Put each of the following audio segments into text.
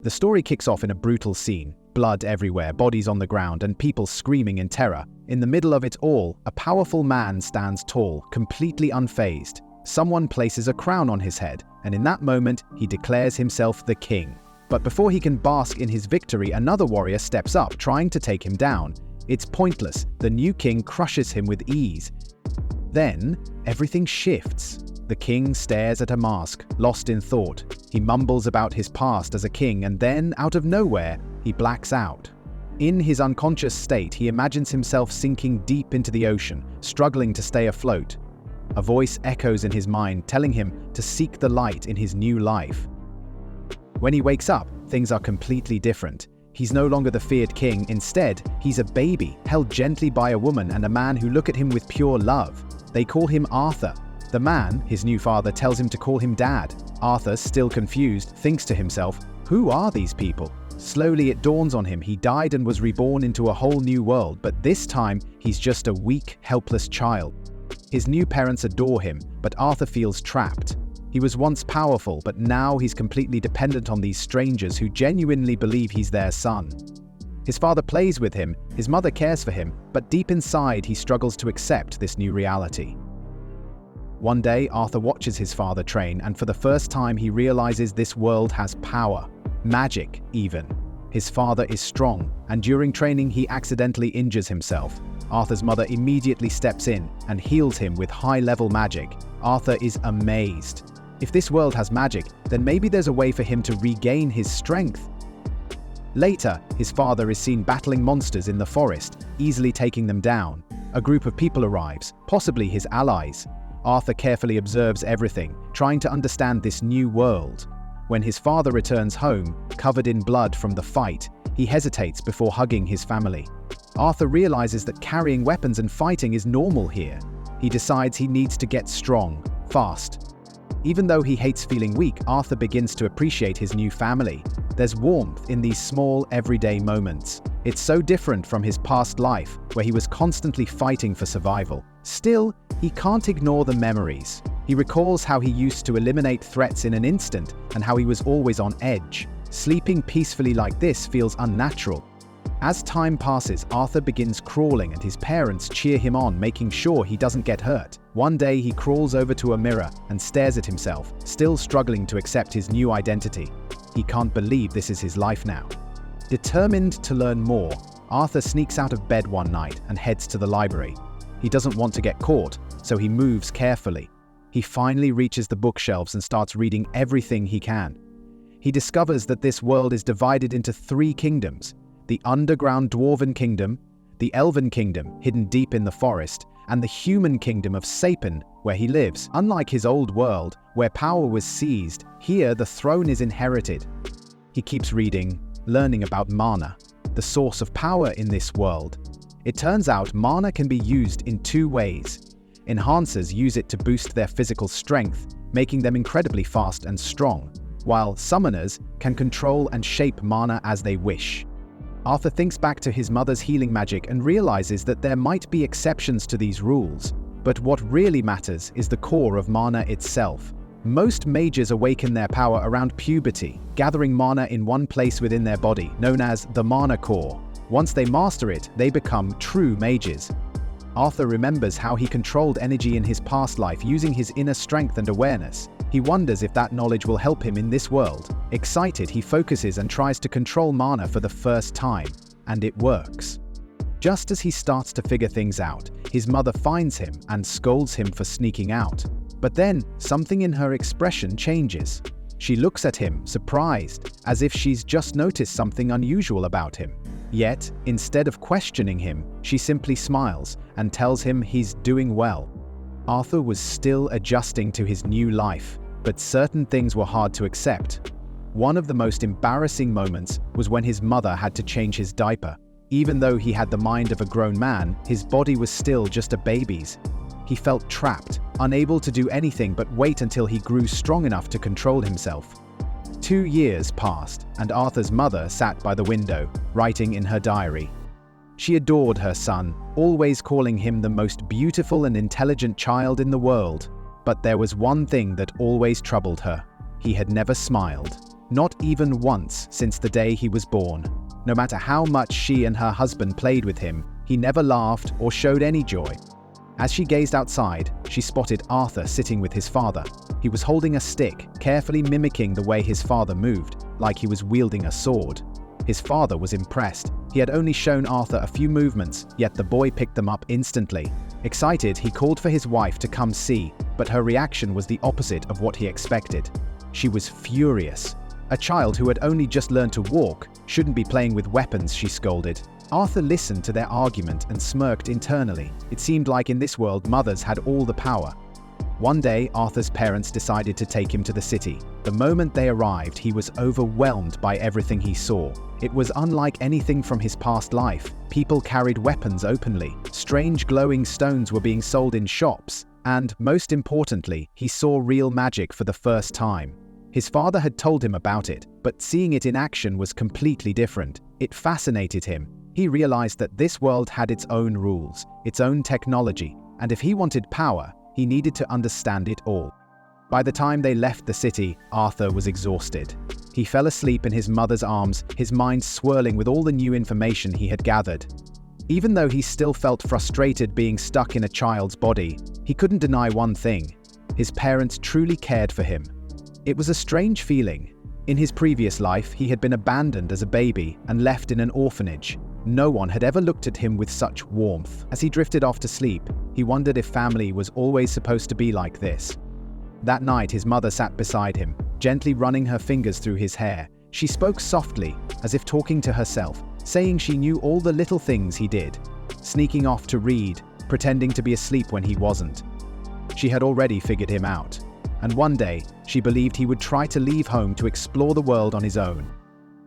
The story kicks off in a brutal scene, blood everywhere, bodies on the ground, and people screaming in terror. In the middle of it all, a powerful man stands tall, completely unfazed. Someone places a crown on his head, and in that moment, he declares himself the king. But before he can bask in his victory, another warrior steps up, trying to take him down. It's pointless. The new king crushes him with ease. Then, everything shifts. The king stares at a mask, lost in thought. He mumbles about his past as a king, and then, out of nowhere, he blacks out. In his unconscious state, he imagines himself sinking deep into the ocean, struggling to stay afloat. A voice echoes in his mind, telling him to seek the light in his new life. When he wakes up, things are completely different. He's no longer the feared king. Instead, he's a baby, held gently by a woman and a man who look at him with pure love. They call him Arthur. The man, his new father, tells him to call him Dad. Arthur, still confused, thinks to himself, "Who are these people?" Slowly it dawns on him he died and was reborn into a whole new world, but this time he's just a weak, helpless child. His new parents adore him, but Arthur feels trapped. He was once powerful, but now he's completely dependent on these strangers who genuinely believe he's their son. His father plays with him, his mother cares for him, but deep inside he struggles to accept this new reality. One day, Arthur watches his father train, and for the first time he realizes this world has power. Magic, even. His father is strong, and during training he accidentally injures himself. Arthur's mother immediately steps in and heals him with high-level magic. Arthur is amazed. If this world has magic, then maybe there's a way for him to regain his strength. Later, his father is seen battling monsters in the forest, easily taking them down. A group of people arrives, possibly his allies. Arthur carefully observes everything, trying to understand this new world. When his father returns home, covered in blood from the fight, he hesitates before hugging his family. Arthur realizes that carrying weapons and fighting is normal here. He decides he needs to get strong, fast. Even though he hates feeling weak, Arthur begins to appreciate his new family. There's warmth in these small, everyday moments. It's so different from his past life, where he was constantly fighting for survival. Still, he can't ignore the memories. He recalls how he used to eliminate threats in an instant and how he was always on edge. Sleeping peacefully like this feels unnatural. As time passes, Arthur begins crawling and his parents cheer him on, making sure he doesn't get hurt. One day he crawls over to a mirror and stares at himself, still struggling to accept his new identity. He can't believe this is his life now. Determined to learn more, Arthur sneaks out of bed one night and heads to the library. He doesn't want to get caught, so he moves carefully. He finally reaches the bookshelves and starts reading everything he can. He discovers that this world is divided into 3 kingdoms: the underground dwarven kingdom, the elven kingdom hidden deep in the forest, and the human kingdom of Sapin, where he lives. Unlike his old world, where power was seized, here the throne is inherited. He keeps reading, learning about mana, the source of power in this world. It turns out mana can be used in 2 ways. Enhancers use it to boost their physical strength, making them incredibly fast and strong, while summoners can control and shape mana as they wish. Arthur thinks back to his mother's healing magic and realizes that there might be exceptions to these rules, but what really matters is the core of mana itself. Most mages awaken their power around puberty, gathering mana in one place within their body, known as the mana core. Once they master it, they become true mages. Arthur remembers how he controlled energy in his past life using his inner strength and awareness. He wonders if that knowledge will help him in this world. Excited, he focuses and tries to control mana for the first time, and it works. Just as he starts to figure things out, his mother finds him and scolds him for sneaking out. But then, something in her expression changes. She looks at him, surprised, as if she's just noticed something unusual about him. Yet, instead of questioning him, she simply smiles and tells him he's doing well. Arthur was still adjusting to his new life, but certain things were hard to accept. One of the most embarrassing moments was when his mother had to change his diaper. Even though he had the mind of a grown man, his body was still just a baby's. He felt trapped, unable to do anything but wait until he grew strong enough to control himself. 2 years passed, and Arthur's mother sat by the window, writing in her diary. She adored her son, always calling him the most beautiful and intelligent child in the world. But there was one thing that always troubled her. He had never smiled. Not even once since the day he was born. No matter how much she and her husband played with him, he never laughed or showed any joy. As she gazed outside, she spotted Arthur sitting with his father. He was holding a stick, carefully mimicking the way his father moved, like he was wielding a sword. His father was impressed. He had only shown Arthur a few movements, yet the boy picked them up instantly. Excited, he called for his wife to come see, but her reaction was the opposite of what he expected. She was furious. A child who had only just learned to walk shouldn't be playing with weapons, she scolded. Arthur listened to their argument and smirked internally. It seemed like in this world mothers had all the power. One day, Arthur's parents decided to take him to the city. The moment they arrived, he was overwhelmed by everything he saw. It was unlike anything from his past life. People carried weapons openly. Strange glowing stones were being sold in shops. And, most importantly, he saw real magic for the first time. His father had told him about it, but seeing it in action was completely different. It fascinated him. He realized that this world had its own rules, its own technology, and if he wanted power, he needed to understand it all. By the time they left the city, Arthur was exhausted. He fell asleep in his mother's arms, his mind swirling with all the new information he had gathered. Even though he still felt frustrated being stuck in a child's body, he couldn't deny one thing: his parents truly cared for him. It was a strange feeling. In his previous life, he had been abandoned as a baby and left in an orphanage. No one had ever looked at him with such warmth. As he drifted off to sleep, he wondered if family was always supposed to be like this. That night, his mother sat beside him, gently running her fingers through his hair. She spoke softly, as if talking to herself, saying she knew all the little things he did. Sneaking off to read, pretending to be asleep when he wasn't. She had already figured him out. And one day, she believed he would try to leave home to explore the world on his own.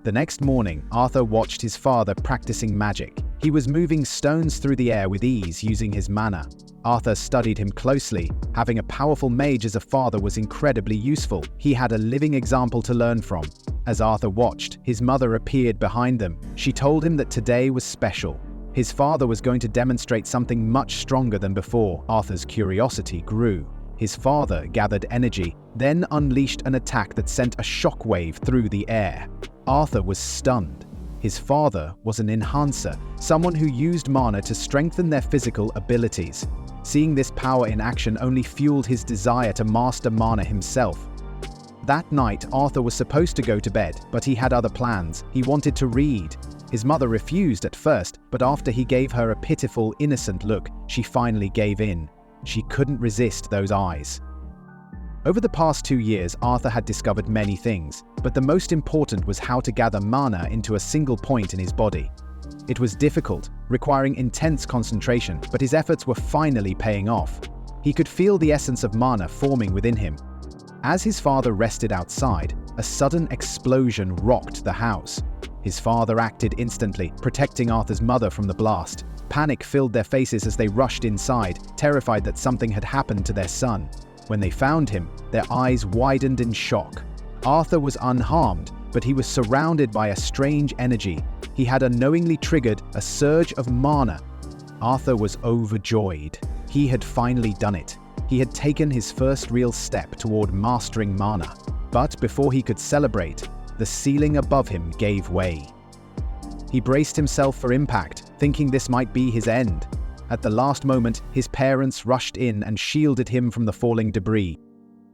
The next morning, Arthur watched his father practicing magic. He was moving stones through the air with ease using his mana. Arthur studied him closely. Having a powerful mage as a father was incredibly useful. He had a living example to learn from. As Arthur watched, his mother appeared behind them. She told him that today was special. His father was going to demonstrate something much stronger than before. Arthur's curiosity grew. His father gathered energy, then unleashed an attack that sent a shockwave through the air. Arthur was stunned. His father was an enhancer, someone who used mana to strengthen their physical abilities. Seeing this power in action only fueled his desire to master mana himself. That night, Arthur was supposed to go to bed, but he had other plans. He wanted to read. His mother refused at first, but after he gave her a pitiful, innocent look, she finally gave in. She couldn't resist those eyes. Over the past 2 years, Arthur had discovered many things, but the most important was how to gather mana into a single point in his body. It was difficult, requiring intense concentration, but his efforts were finally paying off. He could feel the essence of mana forming within him. As his father rested outside, a sudden explosion rocked the house. His father acted instantly, protecting Arthur's mother from the blast. Panic filled their faces as they rushed inside, terrified that something had happened to their son. When they found him, their eyes widened in shock. Arthur was unharmed, but he was surrounded by a strange energy. He had unknowingly triggered a surge of mana. Arthur was overjoyed. He had finally done it. He had taken his first real step toward mastering mana. But before he could celebrate, the ceiling above him gave way. He braced himself for impact, thinking this might be his end. At the last moment, his parents rushed in and shielded him from the falling debris.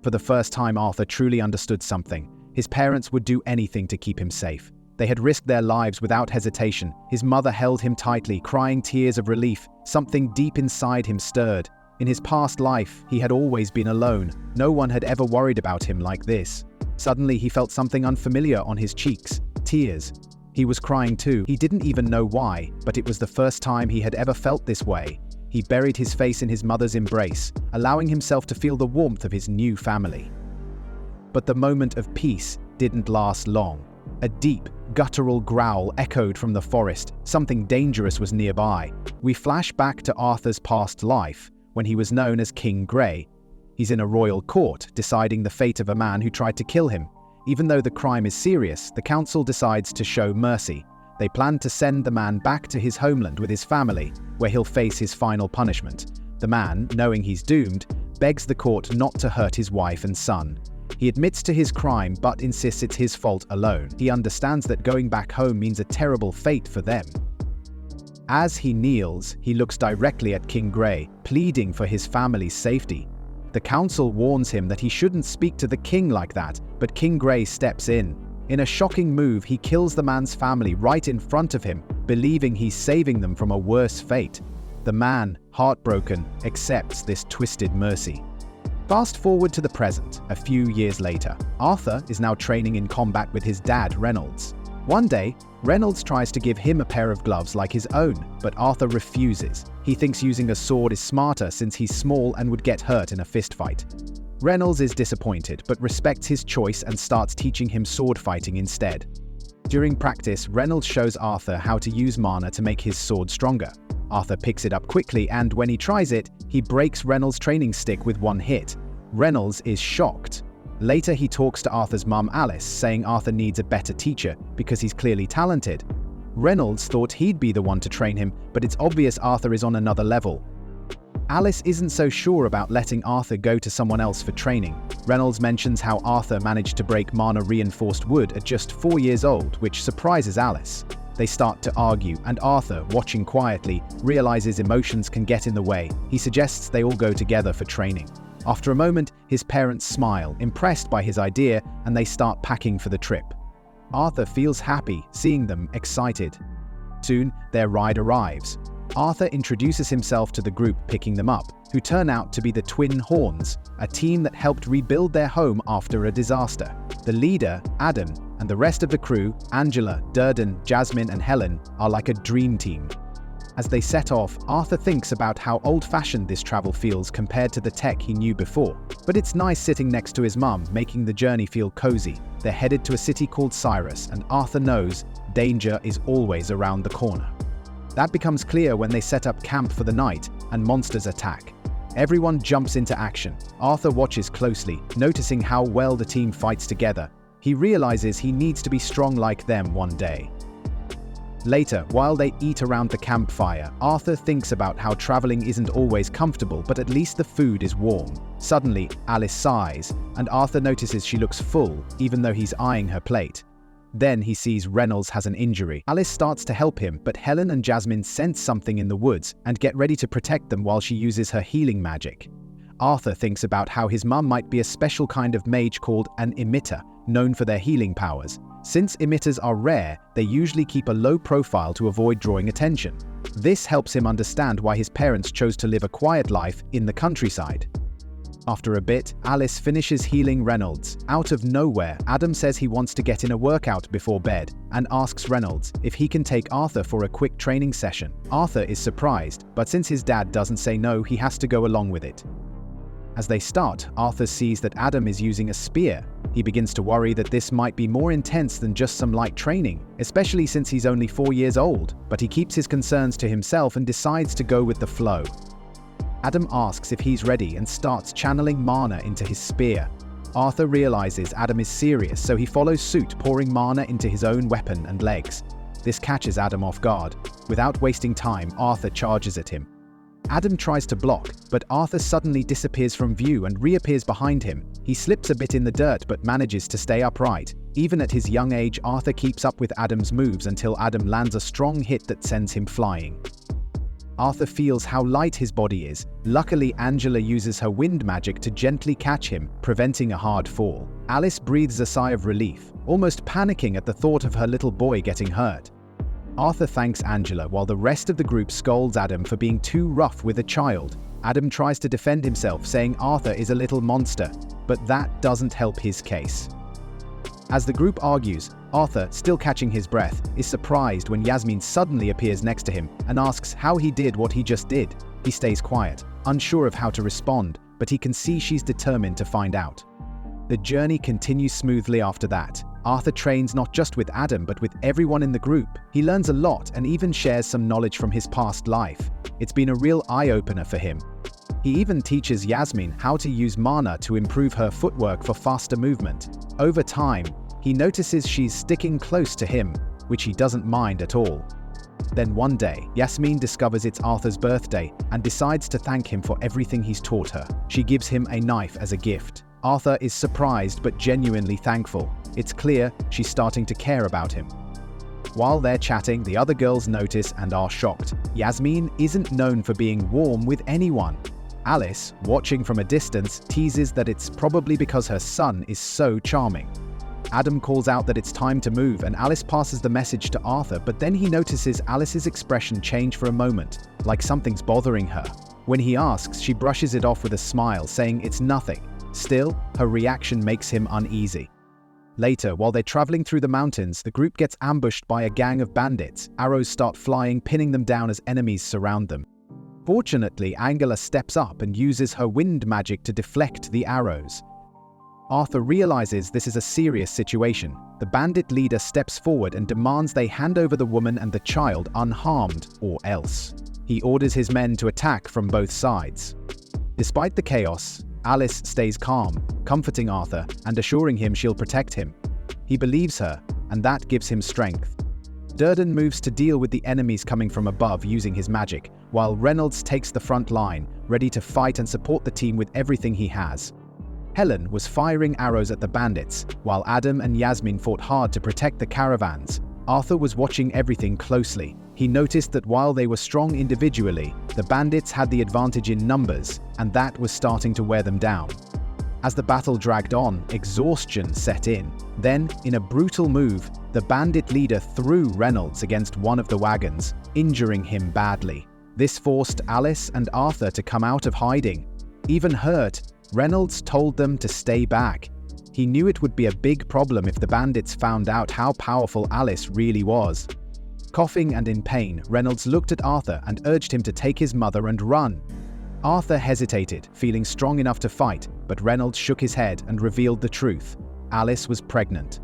For the first time, Arthur truly understood something. His parents would do anything to keep him safe. They had risked their lives without hesitation. His mother held him tightly, crying tears of relief. Something deep inside him stirred. In his past life, he had always been alone. No one had ever worried about him like this. Suddenly, he felt something unfamiliar on his cheeks. Tears. He was crying too. He didn't even know why, but it was the first time he had ever felt this way. He buried his face in his mother's embrace, allowing himself to feel the warmth of his new family. But the moment of peace didn't last long. A deep, guttural growl echoed from the forest. Something dangerous was nearby. We flash back to Arthur's past life, when he was known as King Grey. He's in a royal court, deciding the fate of a man who tried to kill him. Even though the crime is serious, the council decides to show mercy. They plan to send the man back to his homeland with his family, where he'll face his final punishment. The man, knowing he's doomed, begs the court not to hurt his wife and son. He admits to his crime but insists it's his fault alone. He understands that going back home means a terrible fate for them. As he kneels, he looks directly at King Grey, pleading for his family's safety. The council warns him that he shouldn't speak to the king like that, but King Grey steps in. In a shocking move, he kills the man's family right in front of him, believing he's saving them from a worse fate. The man, heartbroken, accepts this twisted mercy. Fast forward to the present, a few years later. Arthur is now training in combat with his dad, Reynolds. One day, Reynolds tries to give him a pair of gloves like his own, but Arthur refuses. He thinks using a sword is smarter since he's small and would get hurt in a fistfight. Reynolds is disappointed, but respects his choice and starts teaching him sword fighting instead. During practice, Reynolds shows Arthur how to use mana to make his sword stronger. Arthur picks it up quickly, and when he tries it, he breaks Reynolds' training stick with one hit. Reynolds is shocked. Later, he talks to Arthur's mum, Alice, saying Arthur needs a better teacher because he's clearly talented. Reynolds thought he'd be the one to train him, but it's obvious Arthur is on another level. Alice isn't so sure about letting Arthur go to someone else for training. Reynolds mentions how Arthur managed to break mana-reinforced wood at just 4 years old, which surprises Alice. They start to argue, and Arthur, watching quietly, realizes emotions can get in the way. He suggests they all go together for training. After a moment, his parents smile, impressed by his idea, and they start packing for the trip. Arthur feels happy, seeing them excited. Soon, their ride arrives. Arthur introduces himself to the group picking them up, who turn out to be the Twin Horns, a team that helped rebuild their home after a disaster. The leader, Adam, and the rest of the crew, Angela, Durden, Jasmine, and Helen, are like a dream team. As they set off, Arthur thinks about how old-fashioned this travel feels compared to the tech he knew before. But it's nice sitting next to his mum, making the journey feel cozy. They're headed to a city called Cyrus, and Arthur knows danger is always around the corner. That becomes clear when they set up camp for the night, and monsters attack. Everyone jumps into action. Arthur watches closely, noticing how well the team fights together. He realizes he needs to be strong like them one day. Later, while they eat around the campfire, Arthur thinks about how traveling isn't always comfortable, but at least the food is warm. Suddenly, Alice sighs, and Arthur notices she looks full, even though he's eyeing her plate. Then he sees Reynolds has an injury. Alice starts to help him, but Helen and Jasmine sense something in the woods and get ready to protect them while she uses her healing magic. Arthur thinks about how his mum might be a special kind of mage called an emitter, known for their healing powers. Since emitters are rare, they usually keep a low profile to avoid drawing attention. This helps him understand why his parents chose to live a quiet life in the countryside. After a bit, Alice finishes healing Reynolds. Out of nowhere, Adam says he wants to get in a workout before bed and asks Reynolds if he can take Arthur for a quick training session. Arthur is surprised, but since his dad doesn't say no, he has to go along with it. As they start, Arthur sees that Adam is using a spear. He begins to worry that this might be more intense than just some light training, especially since he's only 4 years old, but he keeps his concerns to himself and decides to go with the flow. Adam asks if he's ready and starts channeling mana into his spear. Arthur realizes Adam is serious, so he follows suit, pouring mana into his own weapon and legs. This catches Adam off guard. Without wasting time, Arthur charges at him. Adam tries to block, but Arthur suddenly disappears from view and reappears behind him. He slips a bit in the dirt but manages to stay upright. Even at his young age, Arthur keeps up with Adam's moves until Adam lands a strong hit that sends him flying. Arthur feels how light his body is. Luckily, Angela uses her wind magic to gently catch him, preventing a hard fall. Alice breathes a sigh of relief, almost panicking at the thought of her little boy getting hurt. Arthur thanks Angela while the rest of the group scolds Adam for being too rough with a child. Adam tries to defend himself, saying Arthur is a little monster, but that doesn't help his case. As the group argues, Arthur, still catching his breath, is surprised when Yasmin suddenly appears next to him and asks how he did what he just did. He stays quiet, unsure of how to respond, but he can see she's determined to find out. The journey continues smoothly after that. Arthur trains not just with Adam but with everyone in the group. He learns a lot and even shares some knowledge from his past life. It's been a real eye-opener for him. He even teaches Yasmin how to use mana to improve her footwork for faster movement. Over time, he notices she's sticking close to him, which he doesn't mind at all. Then one day, Yasmin discovers it's Arthur's birthday and decides to thank him for everything he's taught her. She gives him a knife as a gift. Arthur is surprised but genuinely thankful. It's clear she's starting to care about him. While they're chatting, the other girls notice and are shocked. Yasmin isn't known for being warm with anyone. Alice, watching from a distance, teases that it's probably because her son is so charming. Adam calls out that it's time to move, and Alice passes the message to Arthur, but then he notices Alice's expression change for a moment, like something's bothering her. When he asks, she brushes it off with a smile, saying it's nothing. Still, her reaction makes him uneasy. Later, while they're traveling through the mountains, the group gets ambushed by a gang of bandits. Arrows start flying, pinning them down as enemies surround them. Fortunately, Angela steps up and uses her wind magic to deflect the arrows. Arthur realizes this is a serious situation. The bandit leader steps forward and demands they hand over the woman and the child unharmed, or else. He orders his men to attack from both sides. Despite the chaos, Alice stays calm, comforting Arthur and assuring him she'll protect him. He believes her, and that gives him strength. Durden moves to deal with the enemies coming from above using his magic, while Reynolds takes the front line, ready to fight and support the team with everything he has. Helen was firing arrows at the bandits, while Adam and Yasmin fought hard to protect the caravans. Arthur was watching everything closely. He noticed that while they were strong individually, the bandits had the advantage in numbers, and that was starting to wear them down. As the battle dragged on, exhaustion set in. Then, in a brutal move, the bandit leader threw Reynolds against one of the wagons, injuring him badly. This forced Alice and Arthur to come out of hiding. Even hurt, Reynolds told them to stay back. He knew it would be a big problem if the bandits found out how powerful Alice really was. Coughing and in pain, Reynolds looked at Arthur and urged him to take his mother and run. Arthur hesitated, feeling strong enough to fight, but Reynolds shook his head and revealed the truth. Alice was pregnant.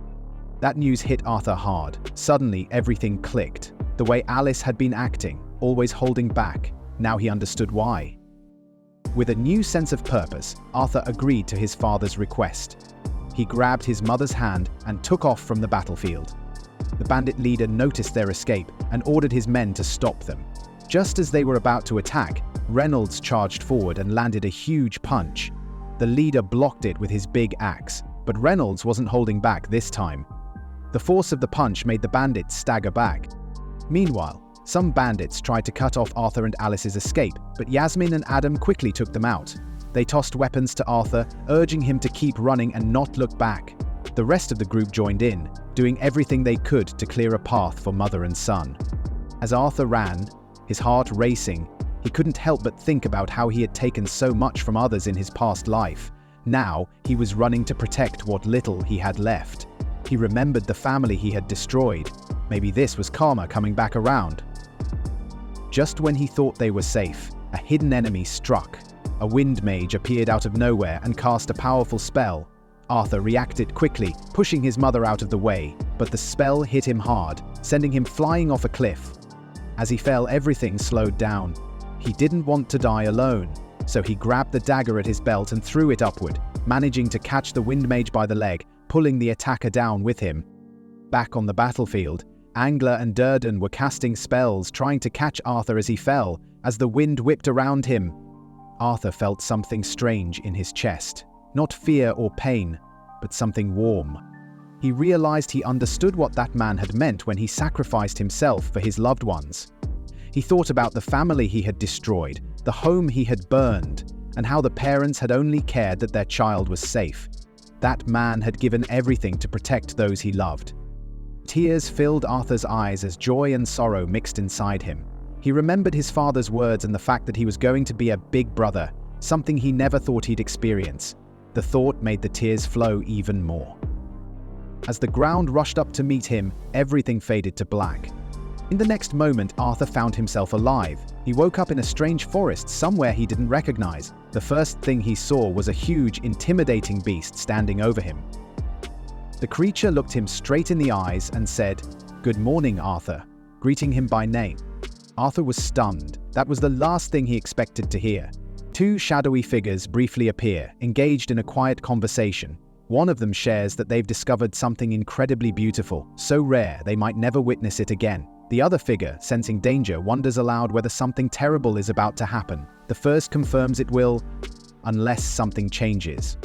That news hit Arthur hard. Suddenly, everything clicked. The way Alice had been acting, always holding back, now he understood why. With a new sense of purpose, Arthur agreed to his father's request. He grabbed his mother's hand and took off from the battlefield. The bandit leader noticed their escape and ordered his men to stop them. Just as they were about to attack, Reynolds charged forward and landed a huge punch. The leader blocked it with his big axe, but Reynolds wasn't holding back this time. The force of the punch made the bandits stagger back. Meanwhile, some bandits tried to cut off Arthur and Alice's escape, but Yasmin and Adam quickly took them out. They tossed weapons to Arthur, urging him to keep running and not look back. The rest of the group joined in, doing everything they could to clear a path for mother and son. As Arthur ran, his heart racing, he couldn't help but think about how he had taken so much from others in his past life. Now, he was running to protect what little he had left. He remembered the family he had destroyed. Maybe this was karma coming back around. Just when he thought they were safe, a hidden enemy struck. A wind mage appeared out of nowhere and cast a powerful spell. Arthur reacted quickly, pushing his mother out of the way, but the spell hit him hard, sending him flying off a cliff. As he fell, everything slowed down. He didn't want to die alone, so he grabbed the dagger at his belt and threw it upward, managing to catch the wind mage by the leg, pulling the attacker down with him. Back on the battlefield, Angela and Durden were casting spells, trying to catch Arthur as he fell, as the wind whipped around him. Arthur felt something strange in his chest. Not fear or pain, but something warm. He realized he understood what that man had meant when he sacrificed himself for his loved ones. He thought about the family he had destroyed, the home he had burned, and how the parents had only cared that their child was safe. That man had given everything to protect those he loved. Tears filled Arthur's eyes as joy and sorrow mixed inside him. He remembered his father's words and the fact that he was going to be a big brother, something he never thought he'd experience. The thought made the tears flow even more. As the ground rushed up to meet him, everything faded to black. In the next moment, Arthur found himself alive. He woke up in a strange forest somewhere he didn't recognize. The first thing he saw was a huge, intimidating beast standing over him. The creature looked him straight in the eyes and said, "Good morning, Arthur," greeting him by name. Arthur was stunned. That was the last thing he expected to hear. Two shadowy figures briefly appear, engaged in a quiet conversation. One of them shares that they've discovered something incredibly beautiful, so rare they might never witness it again. The other figure, sensing danger, wonders aloud whether something terrible is about to happen. The first confirms it will, unless something changes.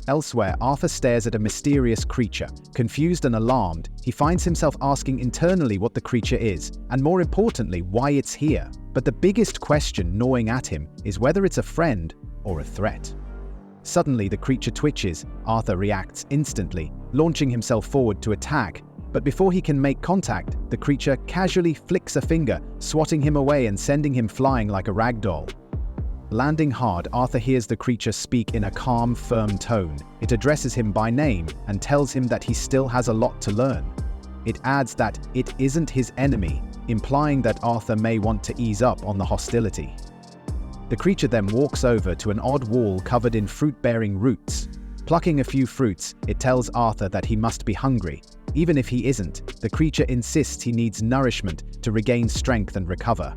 Elsewhere, Arthur stares at a mysterious creature. Confused and alarmed, he finds himself asking internally what the creature is, and more importantly, why it's here. But the biggest question gnawing at him is whether it's a friend or a threat. Suddenly, the creature twitches. Arthur reacts instantly, launching himself forward to attack. But before he can make contact, the creature casually flicks a finger, swatting him away and sending him flying like a rag doll. Landing hard, Arthur hears the creature speak in a calm, firm tone. It addresses him by name and tells him that he still has a lot to learn. It adds that it isn't his enemy, implying that Arthur may want to ease up on the hostility. The creature then walks over to an odd wall covered in fruit-bearing roots. Plucking a few fruits, it tells Arthur that he must be hungry. Even if he isn't, the creature insists he needs nourishment to regain strength and recover.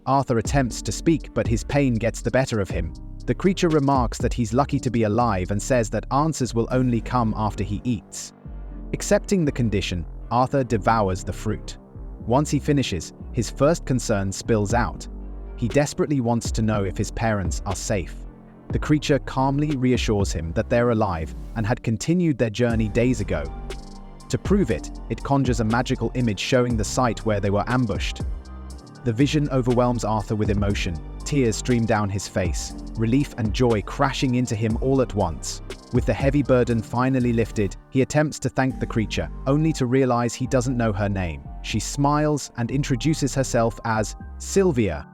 Arthur attempts to speak, but his pain gets the better of him. The creature remarks that he's lucky to be alive and says that answers will only come after he eats. Accepting the condition, Arthur devours the fruit. Once he finishes, his first concern spills out. He desperately wants to know if his parents are safe. The creature calmly reassures him that they're alive and had continued their journey days ago. To prove it, it conjures a magical image showing the site where they were ambushed. The vision overwhelms Arthur with emotion. Tears stream down his face, relief and joy crashing into him all at once. With the heavy burden finally lifted, he attempts to thank the creature, only to realize he doesn't know her name. She smiles and introduces herself as Sylvia.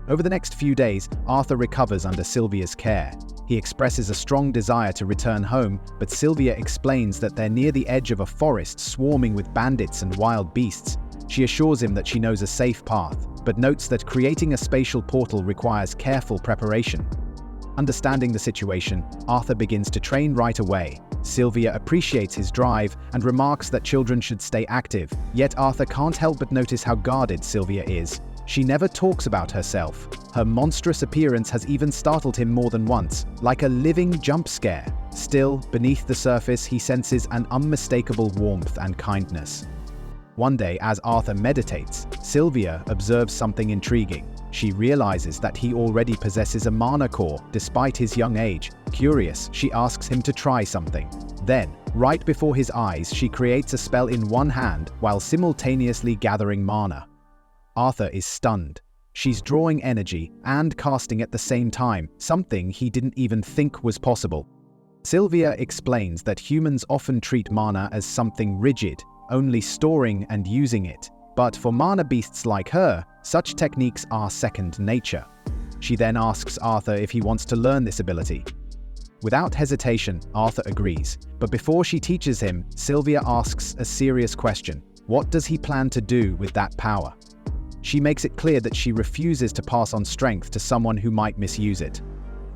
Over the next few days, Arthur recovers under Sylvia's care. He expresses a strong desire to return home, but Sylvia explains that they're near the edge of a forest swarming with bandits and wild beasts. She assures him that she knows a safe path, but notes that creating a spatial portal requires careful preparation. Understanding the situation, Arthur begins to train right away. Sylvia appreciates his drive and remarks that children should stay active, yet Arthur can't help but notice how guarded Sylvia is. She never talks about herself. Her monstrous appearance has even startled him more than once, like a living jump scare. Still, beneath the surface, he senses an unmistakable warmth and kindness. One day, as Arthur meditates, Sylvia observes something intriguing. She realizes that he already possesses a mana core, despite his young age. Curious, she asks him to try something. Then, right before his eyes, she creates a spell in one hand while simultaneously gathering mana. Arthur is stunned. She's drawing energy and casting at the same time, something he didn't even think was possible. Sylvia explains that humans often treat mana as something rigid, only storing and using it. But for mana beasts like her, such techniques are second nature. She then asks Arthur if he wants to learn this ability. Without hesitation, Arthur agrees. But before she teaches him, Sylvia asks a serious question. What does he plan to do with that power? She makes it clear that she refuses to pass on strength to someone who might misuse it.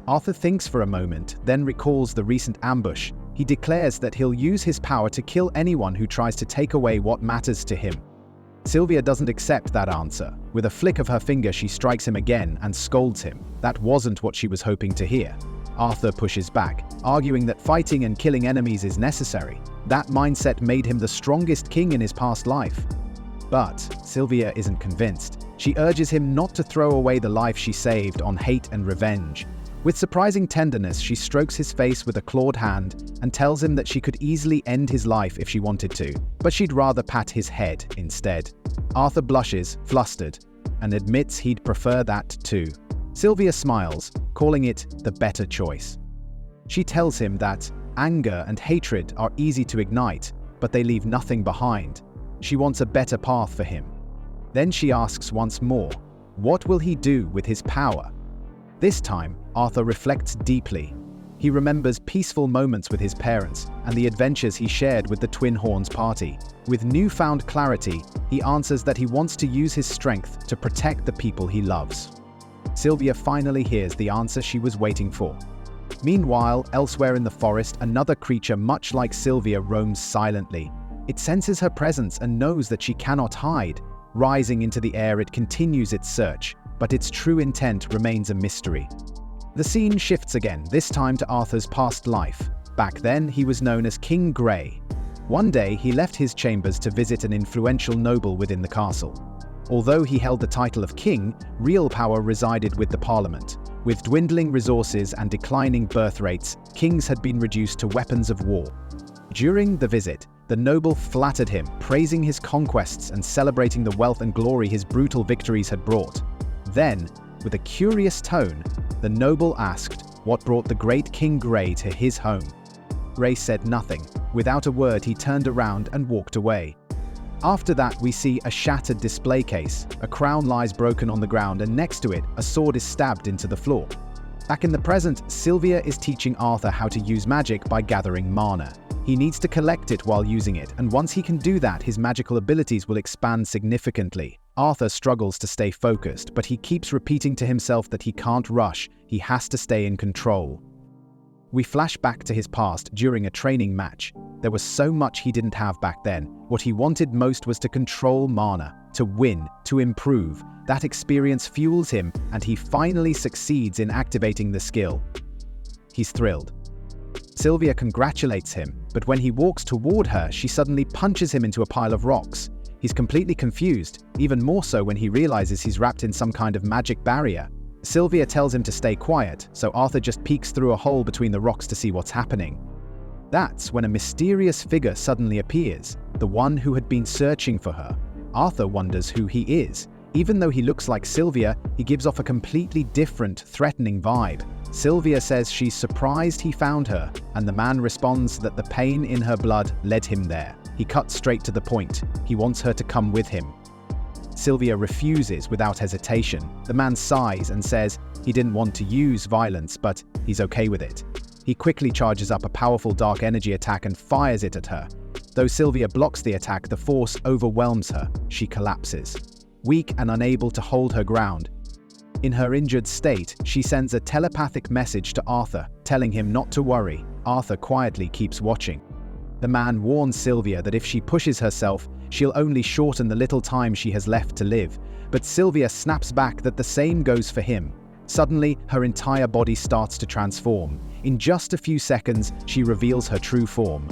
Arthur thinks for a moment, then recalls the recent ambush. He declares that he'll use his power to kill anyone who tries to take away what matters to him. Sylvia doesn't accept that answer. With a flick of her finger, she strikes him again and scolds him. That wasn't what she was hoping to hear. Arthur pushes back, arguing that fighting and killing enemies is necessary. That mindset made him the strongest king in his past life. But Sylvia isn't convinced. She urges him not to throw away the life she saved on hate and revenge. With surprising tenderness, she strokes his face with a clawed hand and tells him that she could easily end his life if she wanted to, but she'd rather pat his head instead. Arthur blushes, flustered, and admits he'd prefer that too. Sylvia smiles, calling it the better choice. She tells him that anger and hatred are easy to ignite, but they leave nothing behind. She wants a better path for him. Then she asks once more, what will he do with his power? This time, Arthur reflects deeply. He remembers peaceful moments with his parents and the adventures he shared with the Twin Horns party. With newfound clarity, he answers that he wants to use his strength to protect the people he loves. Sylvia finally hears the answer she was waiting for. Meanwhile, elsewhere in the forest, another creature much like Sylvia roams silently. It senses her presence and knows that she cannot hide. Rising into the air, it continues its search, but its true intent remains a mystery. The scene shifts again, this time to Arthur's past life. Back then, he was known as King Grey. One day, he left his chambers to visit an influential noble within the castle. Although he held the title of king, real power resided with the parliament. With dwindling resources and declining birth rates, kings had been reduced to weapons of war. During the visit, the noble flattered him, praising his conquests and celebrating the wealth and glory his brutal victories had brought. Then, with a curious tone, the noble asked what brought the great King Grey to his home. Grey said nothing. Without a word, he turned around and walked away. After that, we see a shattered display case. A crown lies broken on the ground, and next to it, a sword is stabbed into the floor. Back in the present, Sylvia is teaching Arthur how to use magic by gathering mana. He needs to collect it while using it, and once he can do that, his magical abilities will expand significantly. Arthur struggles to stay focused, but he keeps repeating to himself that he can't rush, he has to stay in control. We flash back to his past during a training match. There was so much he didn't have back then. What he wanted most was to control mana, to win, to improve. That experience fuels him, and he finally succeeds in activating the skill. He's thrilled. Sylvia congratulates him, but when he walks toward her, she suddenly punches him into a pile of rocks. He's completely confused, even more so when he realizes he's wrapped in some kind of magic barrier. Sylvia tells him to stay quiet, so Arthur just peeks through a hole between the rocks to see what's happening. That's when a mysterious figure suddenly appears, the one who had been searching for her. Arthur wonders who he is. Even though he looks like Sylvia, he gives off a completely different, threatening vibe. Sylvia says she's surprised he found her, and the man responds that the pain in her blood led him there. He cuts straight to the point. He wants her to come with him. Sylvia refuses without hesitation. The man sighs and says he didn't want to use violence, but he's okay with it. He quickly charges up a powerful dark energy attack and fires it at her. Though Sylvia blocks the attack, the force overwhelms her. She collapses. Weak and unable to hold her ground. In her injured state, she sends a telepathic message to Arthur, telling him not to worry. Arthur quietly keeps watching. The man warns Sylvia that if she pushes herself, she'll only shorten the little time she has left to live. But Sylvia snaps back that the same goes for him. Suddenly, her entire body starts to transform. In just a few seconds, she reveals her true form.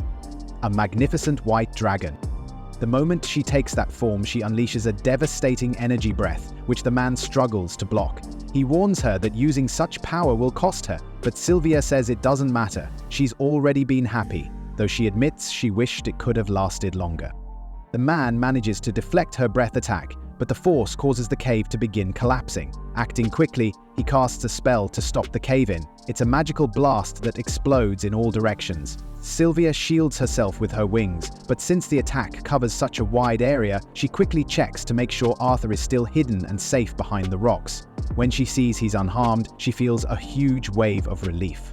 A magnificent white dragon. The moment she takes that form, she unleashes a devastating energy breath, which the man struggles to block. He warns her that using such power will cost her, but Sylvia says it doesn't matter. She's already been happy, though she admits she wished it could have lasted longer. The man manages to deflect her breath attack, but the force causes the cave to begin collapsing. Acting quickly, he casts a spell to stop the cave-in. It's a magical blast that explodes in all directions. Sylvia shields herself with her wings, but since the attack covers such a wide area, she quickly checks to make sure Arthur is still hidden and safe behind the rocks. When she sees he's unharmed, she feels a huge wave of relief.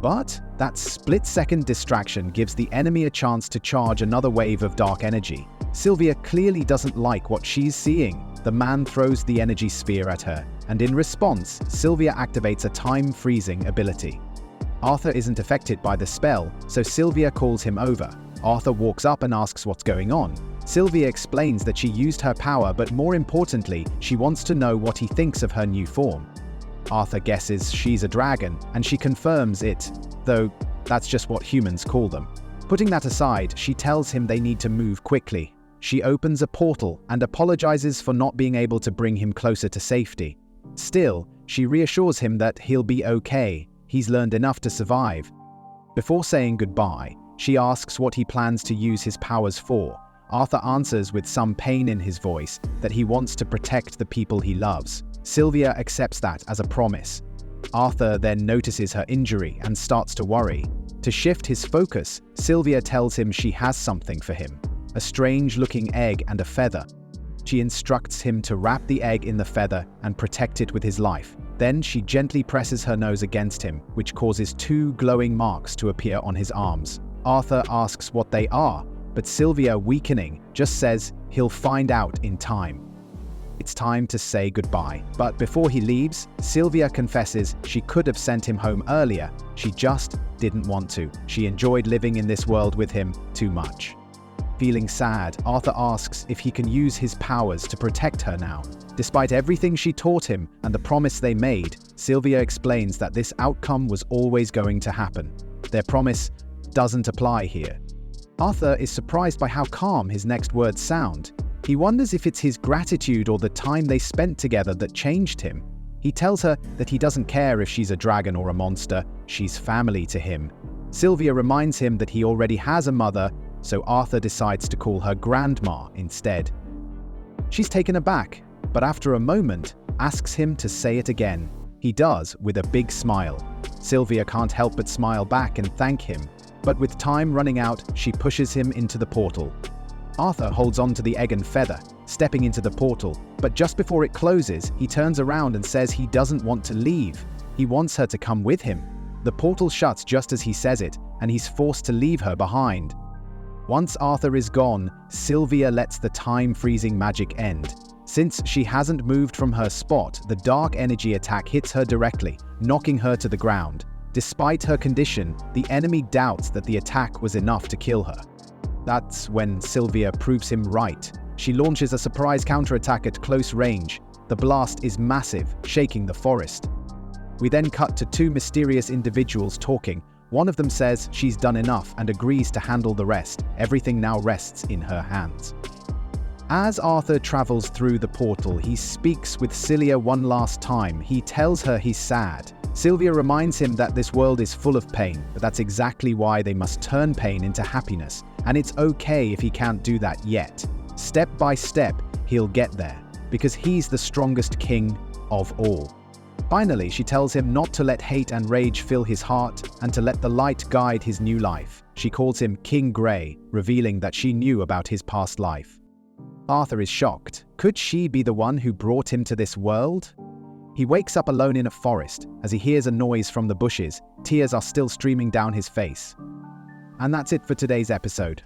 But that split-second distraction gives the enemy a chance to charge another wave of dark energy. Sylvia clearly doesn't like what she's seeing. The man throws the energy sphere at her, and in response, Sylvia activates a time-freezing ability. Arthur isn't affected by the spell, so Sylvia calls him over. Arthur walks up and asks what's going on. Sylvia explains that she used her power, but more importantly, she wants to know what he thinks of her new form. Arthur guesses she's a dragon, and she confirms it, though that's just what humans call them. Putting that aside, she tells him they need to move quickly. She opens a portal and apologizes for not being able to bring him closer to safety. Still, she reassures him that he'll be okay. He's learned enough to survive. Before saying goodbye, she asks what he plans to use his powers for. Arthur answers with some pain in his voice that he wants to protect the people he loves. Sylvia accepts that as a promise. Arthur then notices her injury and starts to worry. To shift his focus, Sylvia tells him she has something for him. A strange-looking egg and a feather. She instructs him to wrap the egg in the feather and protect it with his life. Then she gently presses her nose against him, which causes 2 glowing marks to appear on his arms. Arthur asks what they are, but Sylvia, weakening, just says he'll find out in time. It's time to say goodbye. But before he leaves, Sylvia confesses she could have sent him home earlier. She just didn't want to. She enjoyed living in this world with him too much. Feeling sad, Arthur asks if he can use his powers to protect her now. Despite everything she taught him and the promise they made, Sylvia explains that this outcome was always going to happen. Their promise doesn't apply here. Arthur is surprised by how calm his next words sound. He wonders if it's his gratitude or the time they spent together that changed him. He tells her that he doesn't care if she's a dragon or a monster, she's family to him. Sylvia reminds him that he already has a mother, so Arthur decides to call her Grandma instead. She's taken aback, but after a moment, asks him to say it again. He does, with a big smile. Sylvia can't help but smile back and thank him, but with time running out, she pushes him into the portal. Arthur holds on to the egg and feather, stepping into the portal, but just before it closes, he turns around and says he doesn't want to leave. He wants her to come with him. The portal shuts just as he says it, and he's forced to leave her behind. Once Arthur is gone, Sylvia lets the time-freezing magic end. Since she hasn't moved from her spot, the dark energy attack hits her directly, knocking her to the ground. Despite her condition, the enemy doubts that the attack was enough to kill her. That's when Sylvia proves him right. She launches a surprise counterattack at close range. The blast is massive, shaking the forest. We then cut to two mysterious individuals talking. One of them says she's done enough and agrees to handle the rest. Everything now rests in her hands. As Arthur travels through the portal, he speaks with Celia one last time. He tells her he's sad. Sylvia reminds him that this world is full of pain, but that's exactly why they must turn pain into happiness. And it's okay if he can't do that yet. Step by step, he'll get there, because he's the strongest king of all. Finally, she tells him not to let hate and rage fill his heart and to let the light guide his new life. She calls him King Grey, revealing that she knew about his past life. Arthur is shocked. Could she be the one who brought him to this world? He wakes up alone in a forest. As he hears a noise from the bushes, tears are still streaming down his face. And that's it for today's episode.